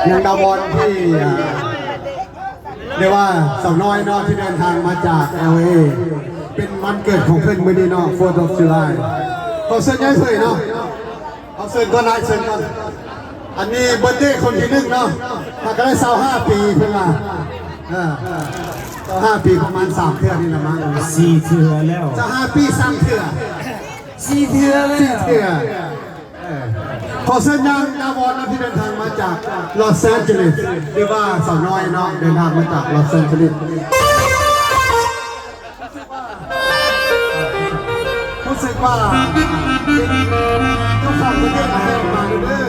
ยังดาวอนที่เรียกว่าสาวน้อยเนาะที่เดินทางมาจาก LA เป็นวันเกิดของเพื่อนมือดีเนาะ 4th of July ขอเชิญย้ายเผยเนาะเอาเชิญก่อนนายเชิญก่อนอันนี้เบิร์ธเดย์คนที่หนึ่งเนาะถ้าก็ได้25 ปีเพื่อนมา25 ปีประมาณ3 เทื่อนี่ละมั้ง4 เทื่อแล้วจะ5 ปี3 เทื่อ4 เทื่อแล้ว4 เทื่อขอเชิญยังดาวอนที่เดินทางมาจากลอสแอนเจลิสหรือว่าสาวน้อยเนาะเดินทางมาจากลอสแอนเจลิสรู้สึกว่าเจ้าของประเทศมาเด้อ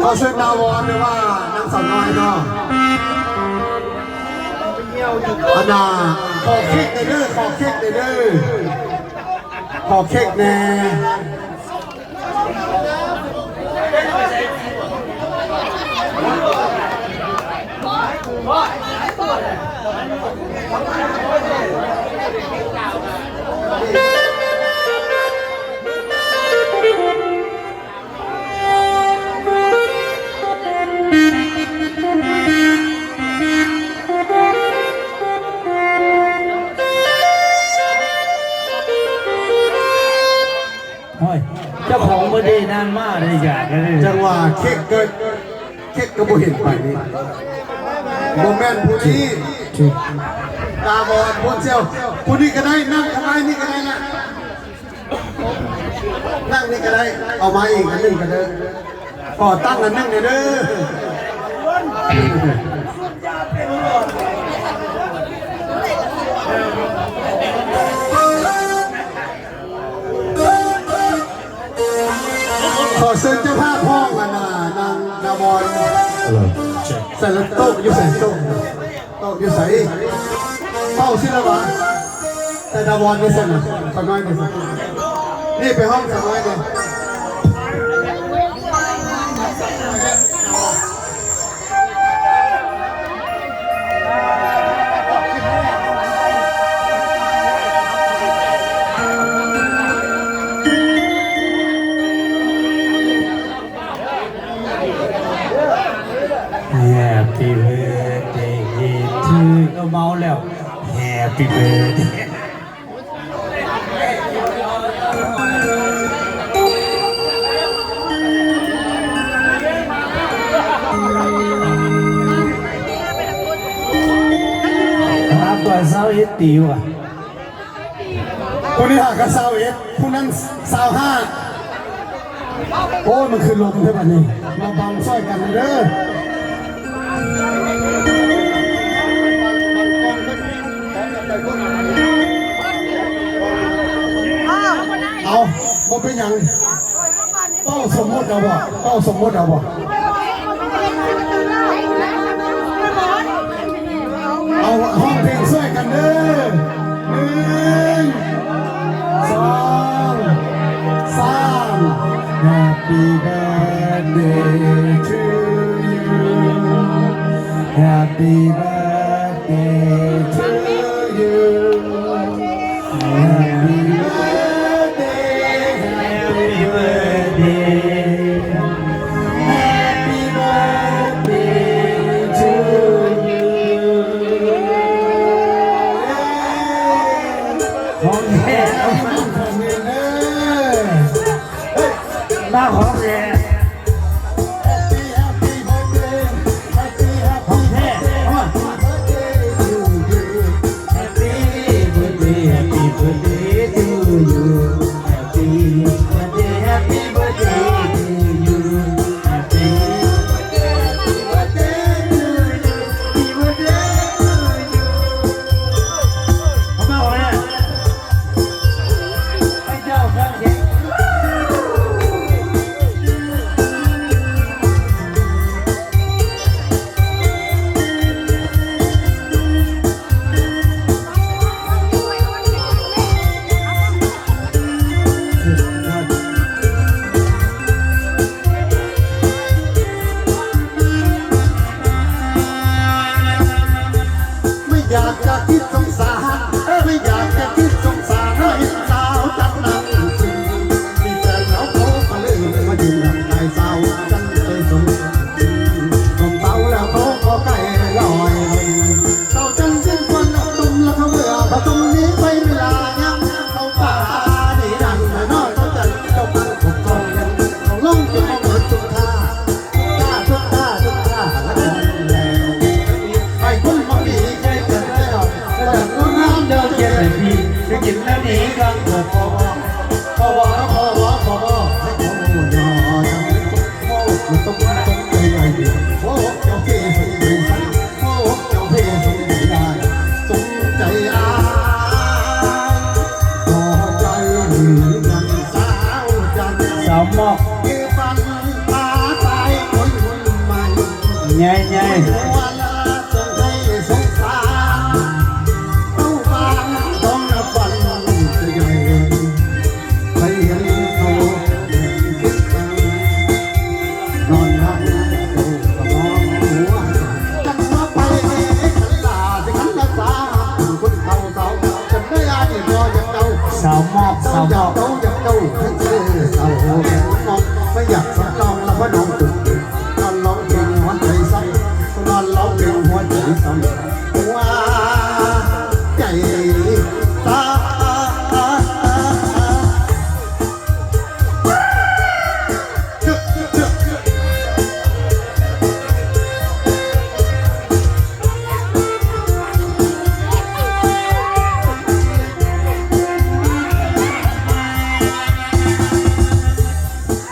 ขอเชิญดาวอนหรือว่านางสาวน้อยเนาะอันน่ะขอเค้กในเด้อขอเค้กในเด้อขอเค้กแน่เจ้าของไม่ได้นานมากเลยอยากเลยจังหวะเค้กเกิดเค้กก็บ่เห็นไปนี่โมเมนต์ผู้นี้ตาบอดพวกเจ้าผู้นี้ก็ได้นั่งก็ได้นี่ก็ได้นะนั่งนี่ก็ได้เอามาอีกอันหนึ่งก็ได้ขอตั้งอันหนึ่งเลยเด้อขอเชิญเจ้าภาพห้องนางดาวอนใส่โต๊ะอยู่ใส่โต๊ะอยู่ใส่เป้าชื่ออะไรวะแต่ดาวอนไม่ใส่หน่อยขอน้อยหน่อยนี่ไปห้องขอน้อยเลยHappy birthday to เอาเมาแล้ว Happy birthday ครับตัวสาวเอ็ดตีว่ะคนนี้หากับ21ผู้นั้น25โอ้มันคือลมใช่ป่ะนี่มาบังซ้อยกันเด้อเอาบ่เป็นอย่างเป้าสมมติเอาบ่เป้าสมมติเอาบ่เอาห้องเพลงช่วยกันเด้อ1 2 3 Happy birthday to you Happy birthday to you Happyบ้าของแกของแท้Happy birthday Happy birthday to you Happy birthday Happy birthday to you Happy birthday to you Happy birthday to you ทำไมวะเนี่ยไอ้เจ้าข้างเคียง อก คือฟันตาตายคนใหม่ ใหญ่ใหญ่ วันละจะให้สงสารต้องฟังต้องนับวันจะใหญ่ไปเห็นเขาคิดกันนอนนั่งดูกระมองหัวกันมาไปขันตาที่ขันรักษาคนเฒ่าเฒ่าฉันได้อาที่พอจะเดา สาวมอบสาวม อยา อก บ เดาอยากเดาให้เจอเศร้าแก่น้องไม่อยากสักน้องแล้วว่าน้องตุ่นอนร้องเพลงหัวใจสั่นนอนร้องเพลงหัวใจสั่นหัวใจตา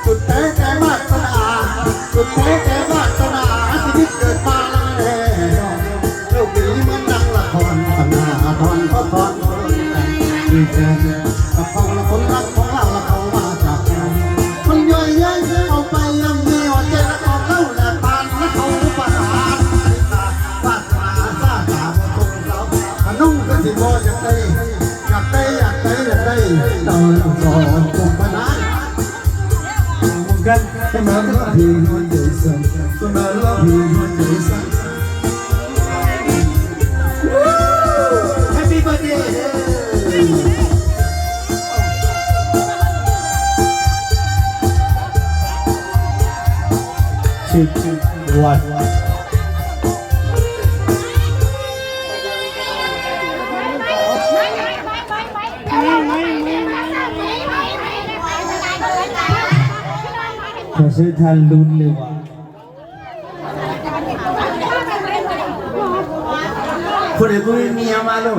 สุดแท้แต่วาสนาสุดแท้แต่วาสนาชีวิตเกิดมาแล้วโลกนี้เหมือนดังละครทำหน้าทอนก็ทอนดีใจกับเขาละคนรักของเราละเขามาจากมันย่อยยัยเอาไปยังมีหัวใจละของเราและปานและเขาประหารวาสนาซาตาบนคงเราขนุ่งก็สิบ่อยากได้อยากได้อยากได้อยากได้ตอนสอนคงพนาน กัน Remember he one day son, remember he one day son. Happy birthday! ชิดวัดขอซื้อทันลุ้นเลยว่ะ คนเดียวกูมีเมียมาลูก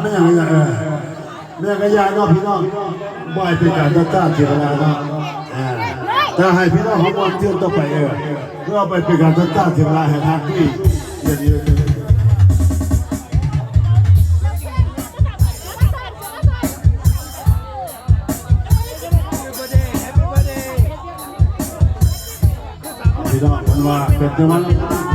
ไม่อย่างไม่อย่างก็ยาเนาะพี่น้องบ่อยเป็นการจ้าเจรนาเนาะแต่ให้พี่น้องเขามองเที่ยวต่อไปเพื่อไปเป็นการจ้าเจรนาแห่งทางที่อย่างนี้พี่น้องมันว่าเป็นจังหวะ